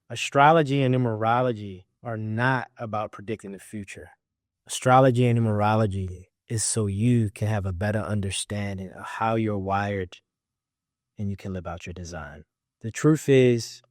Astrology and numerology are not about predicting the future. Astrology and numerology is so you can have a better understanding of how you're wired and you can live out your design. The truth is,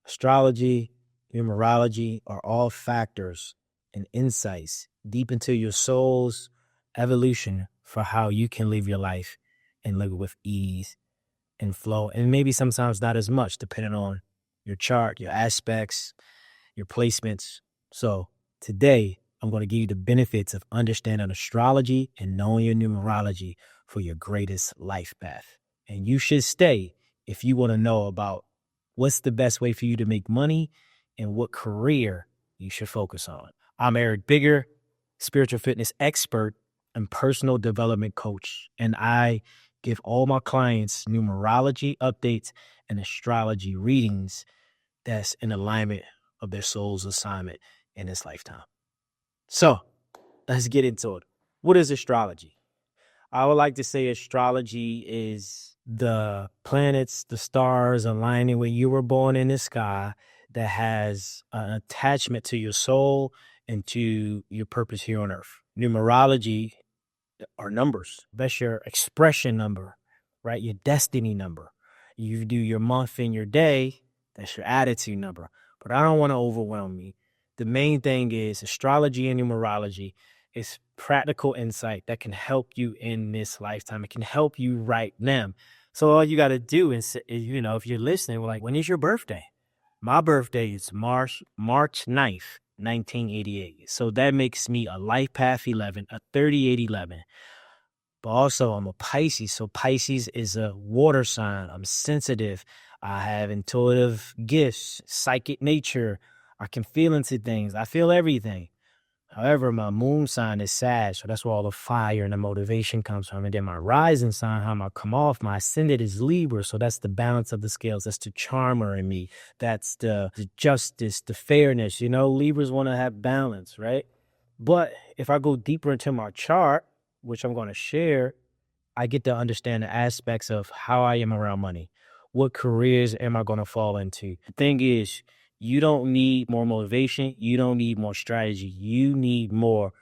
astrology, numerology are all factors and insights deep into your soul's evolution for how you can live your life and live with ease and flow. And maybe sometimes not as much, depending on your chart, your aspects, your placements. So today, I'm going to give you the benefits of understanding astrology and knowing your numerology for your greatest life path. And you should stay if you want to know about what's the best way for you to make money and what career you should focus on. I'm Eric Bigger, spiritual fitness expert and personal development coach, and I give all my clients numerology updates and astrology readings that's in alignment of their soul's assignment in this lifetime. So let's get into it. What is astrology? I would like to say astrology is the planets, the stars aligning when you were born in the sky that has an attachment to your soul and to your purpose here on earth. Numerology are numbers. That's your expression number, right? Your destiny number. You do your month and your day, that's your attitude number. But I don't want to overwhelm you. The main thing is astrology and numerology is practical insight that can help you in this lifetime. It can help you right now. So all you got to do is, if you're listening, like, when is your birthday? My birthday is March 9th, 1988. So that makes me a life path 11, a 3811. But also I'm a Pisces. So Pisces is a water sign. I'm sensitive. I have intuitive gifts, psychic nature. I can feel into things. I feel everything. However, my moon sign is Sag, so that's where all the fire and the motivation comes from. And then my rising sign, how I come off, my ascendant is Libra, so that's the balance of the scales. That's the charmer in me. That's the justice, the fairness. Libras want to have balance, right? But if I go deeper into my chart, which I'm going to share, I get to understand the aspects of how I am around money. What careers am I going to fall into? The thing is, you don't need more motivation. You don't need more strategy. You need more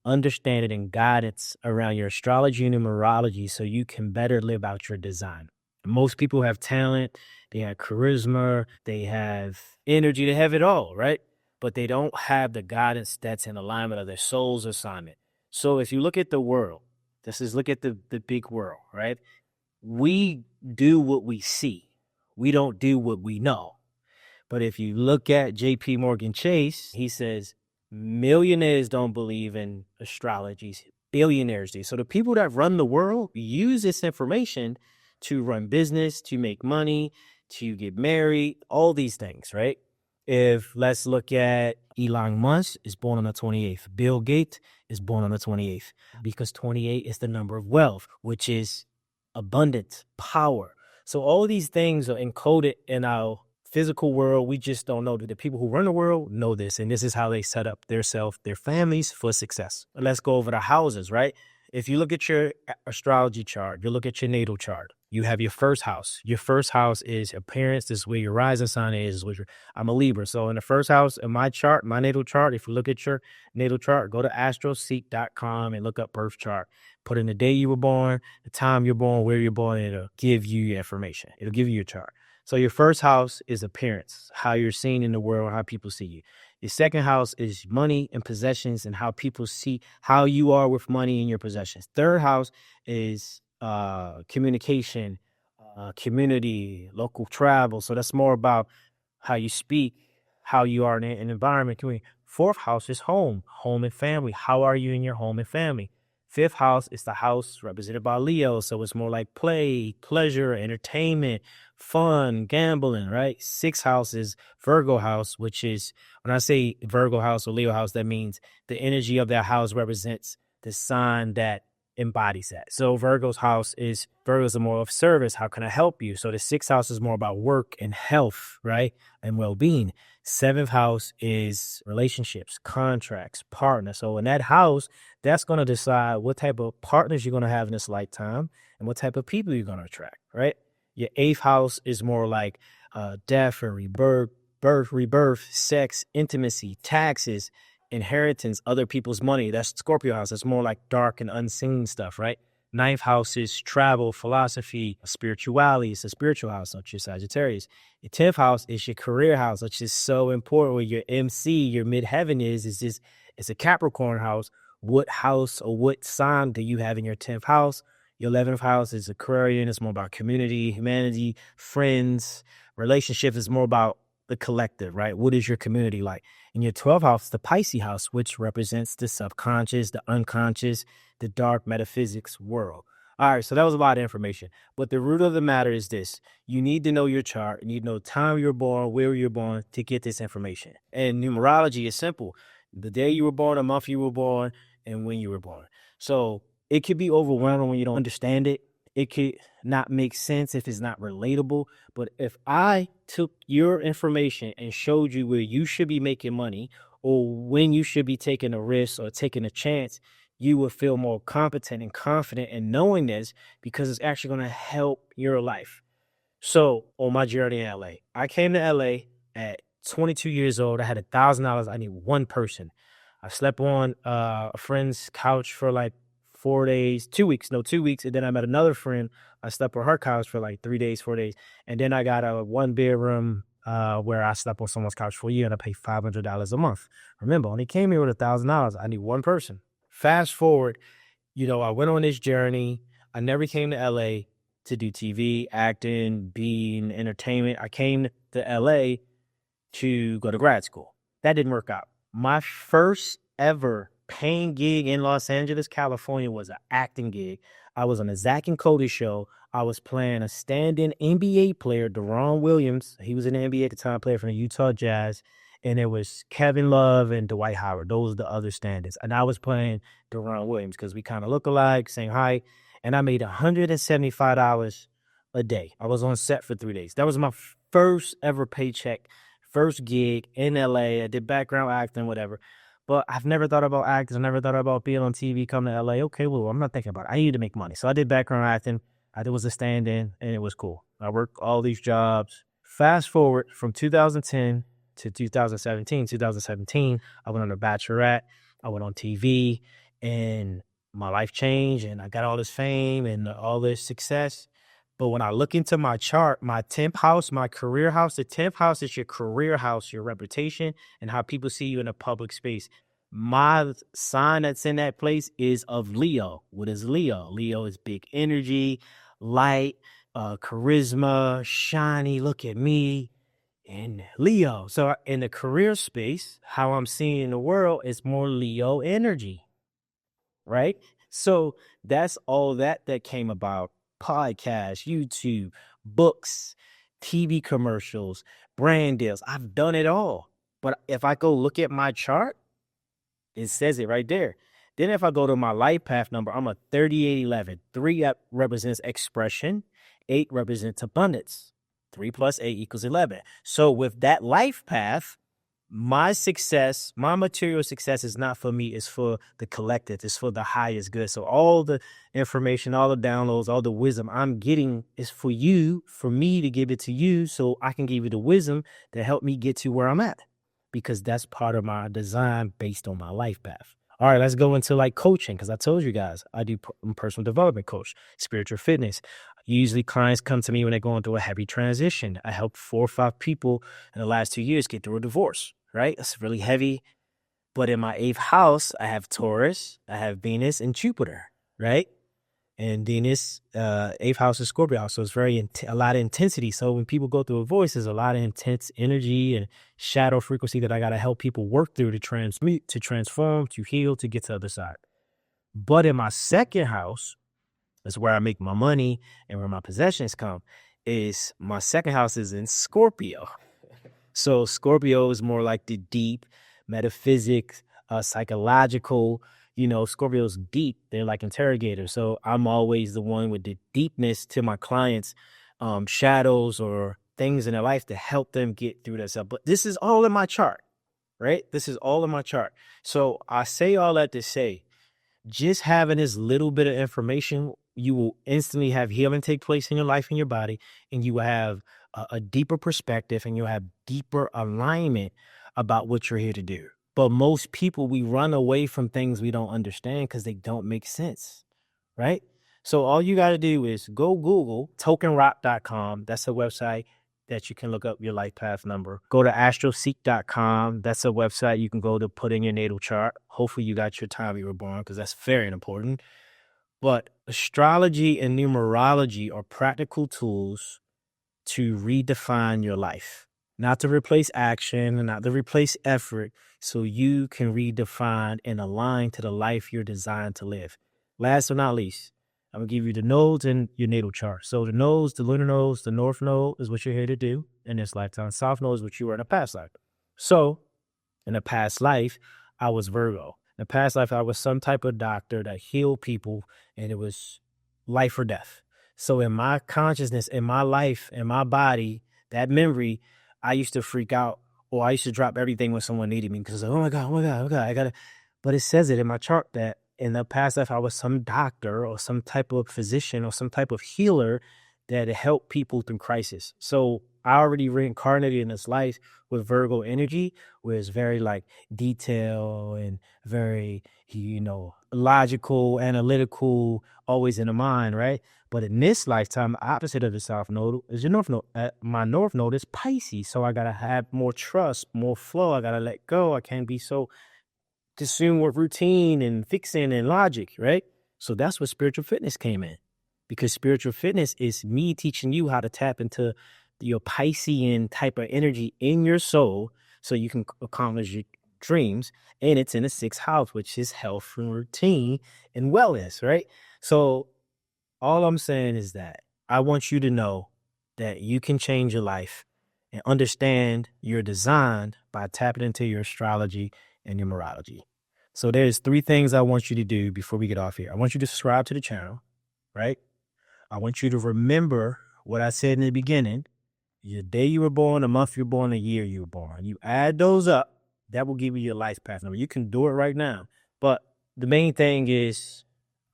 understanding and guidance around your astrology and numerology so you can better live out your design. Most people have talent. They have charisma. They have energy. They have it all, right? But they don't have the guidance that's in alignment of their soul's assignment. So if you look at the world, look at the big world, right? We do what we see. We don't do what we know. But if you look at J.P. Morgan Chase, he says millionaires don't believe in astrology. Billionaires do. So the people that run the world use this information to run business, to make money, to get married, all these things, right? Let's look at Elon Musk is born on the 28th. Bill Gates is born on the 28th because 28 is the number of wealth, which is abundance, power. So all these things are encoded in our physical world. We just don't know that the people who run the world know this, and this is how they set up their families for success. Let's go over the houses, right? If you look at your astrology chart, you look at your natal chart, you have your first house. Your first house is your parents. This is where your rising sign is. I'm a Libra. So in the first house in my chart, my natal chart, if you look at your natal chart, go to astroseek.com and look up birth chart. Put in the day you were born, the time you're born, where you're born, and it'll give you your information. It'll give you your chart. So your first house is appearance, how you're seen in the world, how people see you. Your second house is money and possessions and how people see how you are with money and your possessions. Third house is communication, community, local travel. So that's more about how you speak, how you are in an environment. Fourth house is home and family. How are you in your home and family? Fifth house is the house represented by Leo. So it's more like play, pleasure, entertainment, fun, gambling, right? Sixth house is Virgo house, which is, when I say Virgo house or Leo house, that means the energy of that house represents the sign that embodies that. So Virgo's are more of service. How can I help you? So the sixth house is more about work and health, right? And well-being. Seventh house is relationships, contracts, partners. So in that house, that's going to decide what type of partners you're going to have in this lifetime and what type of people you're going to attract, right? Your eighth house is more like death and rebirth, birth, rebirth, sex, intimacy, taxes, inheritance, other people's money. That's Scorpio house. That's more like dark and unseen stuff, right? Ninth house is travel, philosophy, spirituality. It's a spiritual house, not your Sagittarius. Your 10th house is your career house, which is so important. Where your MC, your midheaven is just, it's a Capricorn house. What house or what sign do you have in your 10th house? Your 11th house is Aquarian. It's more about community, humanity, friends. Relationship is more about the collective, right? What is your community like? In your 12th house, the Pisces house, which represents the subconscious, the unconscious, the dark metaphysics world. All right, so that was a lot of information. But the root of the matter is this. You need to know your chart. You need to know time you were born, where you were born to get this information. And numerology is simple. The day you were born, the month you were born, and when you were born. So it could be overwhelming when you don't understand it. It could not make sense if it's not relatable. But if I took your information and showed you where you should be making money or when you should be taking a risk or taking a chance, you will feel more competent and confident in knowing this because it's actually going to help your life. So on my journey in LA, I came to LA at 22 years old. I had $1,000. I need one person. I slept on a friend's couch for like 4 days, 2 weeks, 2 weeks. And then I met another friend. I slept on her couch for like 3 days, 4 days. And then I got a 1-bedroom where I slept on someone's couch for a year and I paid $500 a month. Remember, I only came here with $1,000. I need one person. Fast forward, I went on this journey. I never came to LA to do TV, acting, being entertainment. I came to LA to go to grad school. That didn't work out. My first ever paying gig in Los Angeles, California was an acting gig. I was on a Zach and Cody show. I was playing a stand-in NBA player, Deron Williams. He was in the NBA at the time, player from the Utah Jazz. And it was Kevin Love and Dwight Howard. Those are the other stand-ins. And I was playing Deron Williams because we kind of look alike, same height. And I made $175 a day. I was on set for 3 days. That was my first ever paycheck, first gig in LA. I did background acting, whatever. But I've never thought about acting. I never thought about being on TV, come to LA. Okay, well, I'm not thinking about it. I need to make money. So I did background acting. I was a stand-in, and it was cool. I worked all these jobs. Fast forward from 2010 to 2017. 2017, I went on The Bachelorette. I went on TV, and my life changed, and I got all this fame and all this success. But when I look into my chart, my 10th house, my career house, the 10th house is your career house, your reputation, and how people see you in a public space. My sign that's in that place is of Leo. What is Leo? Leo is big energy, light, charisma, shiny, look at me, and Leo. So in the career space, how I'm seeing the world is more Leo energy, right? So that's all that came about. Podcasts, YouTube, books, TV commercials, brand deals. I've done it all. But if I go look at my chart, it says it right there. Then if I go to my life path number, I'm a 3811. 3 represents expression. 8 represents abundance. 3 plus 8 equals 11. So with that life path, my success, my material success is not for me. It's for the collective. It's for the highest good. So all the information, all the downloads, all the wisdom I'm getting is for you, for me to give it to you so I can give you the wisdom to help me get to where I'm at, because that's part of my design based on my life path. All right, let's go into like coaching, because I told you guys I do personal development coach, spiritual fitness. Usually clients come to me when they're going through a heavy transition. I helped 4 or 5 people in the last 2 years get through a divorce, right? It's really heavy. But in my 8th house, I have Taurus, I have Venus and Jupiter, right? And Venus, 8th house is Scorpio house. So it's a lot of intensity. So when people go through a divorce, there's a lot of intense energy and shadow frequency that I got to help people work through to transmute, to transform, to heal, to get to the other side. But in my 2nd house, that's where I make my money and where my possessions come, is my 2nd house is in Scorpio. So Scorpio is more like the deep metaphysics, psychological, Scorpio's deep. They're like interrogators. So I'm always the one with the deepness to my clients, shadows or things in their life to help them get through that stuff. But this is all in my chart, right? This is all in my chart. So I say all that to say, just having this little bit of information, you will instantly have healing take place in your life and your body, and you will have a deeper perspective and you'll have deeper alignment about what you're here to do. But most people, we run away from things we don't understand because they don't make sense, right? So all you got to do is go Google tokenrock.com. That's a website that you can look up your life path number. Go to astroseek.com. That's a website you can go to put in your natal chart. Hopefully you got your time you were born, because that's very important. But astrology and numerology are practical tools to redefine your life, not to replace action and not to replace effort, so you can redefine and align to the life you're designed to live. Last but not least, I'm going to give you the nodes in your natal chart. So the nodes, the lunar nodes, the north node is what you're here to do in this lifetime. South node is what you were in a past life. So in a past life, I was Virgo. In a past life, I was some type of doctor that healed people, and it was life or death. So in my consciousness, in my life, in my body, that memory, I used to freak out, or I used to drop everything when someone needed me because, oh my God, I got to. But it says it in my chart that in the past life, I was some doctor or some type of physician or some type of healer that helped people through crisis. So I already reincarnated in this life with Virgo energy, where it's very like detail and very, logical, analytical, always in the mind, right? But in this lifetime, the opposite of the South Node is your North Node. My North Node is Pisces. So I got to have more trust, more flow. I got to let go. I can't be so consumed with routine and fixing and logic, right? So that's where spiritual fitness came in, because spiritual fitness is me teaching you how to tap into your Piscean type of energy in your soul so you can accomplish your dreams. And it's in the 6th house, which is health and routine and wellness, right? So all I'm saying is that I want you to know that you can change your life and understand your design by tapping into your astrology and numerology. So there's 3 things I want you to do before we get off here. I want you to subscribe to the channel, right? I want you to remember what I said in the beginning: your day you were born, the month you were born, the year you were born. You add those up, that will give you your life path number. You can do it right now. But the main thing is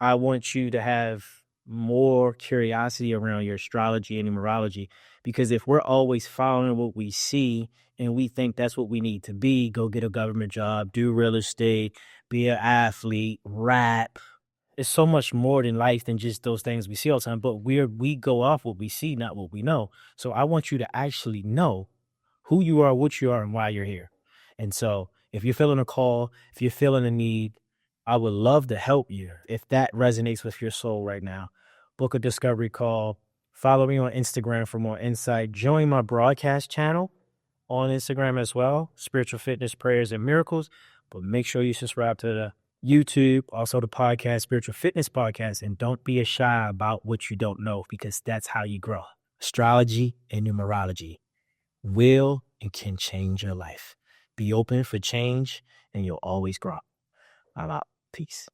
I want you to have more curiosity around your astrology and numerology, because if we're always following what we see and we think that's what we need to be, go get a government job, do real estate, be an athlete, rap, it's so much more than life than just those things we see all the time. But we go off what we see, not what we know. So I want you to actually know who you are, what you are, and why you're here. And so if you're feeling a call, if you're feeling a need, I would love to help you. If that resonates with your soul right now, book a discovery call. Follow me on Instagram for more insight. Join my broadcast channel on Instagram as well, Spiritual Fitness, Prayers, and Miracles. But make sure you subscribe to the YouTube, also the podcast, Spiritual Fitness Podcast, and don't be shy about what you don't know, because that's how you grow. Astrology and numerology will and can change your life. Be open for change and you'll always grow. I'm out. Peace.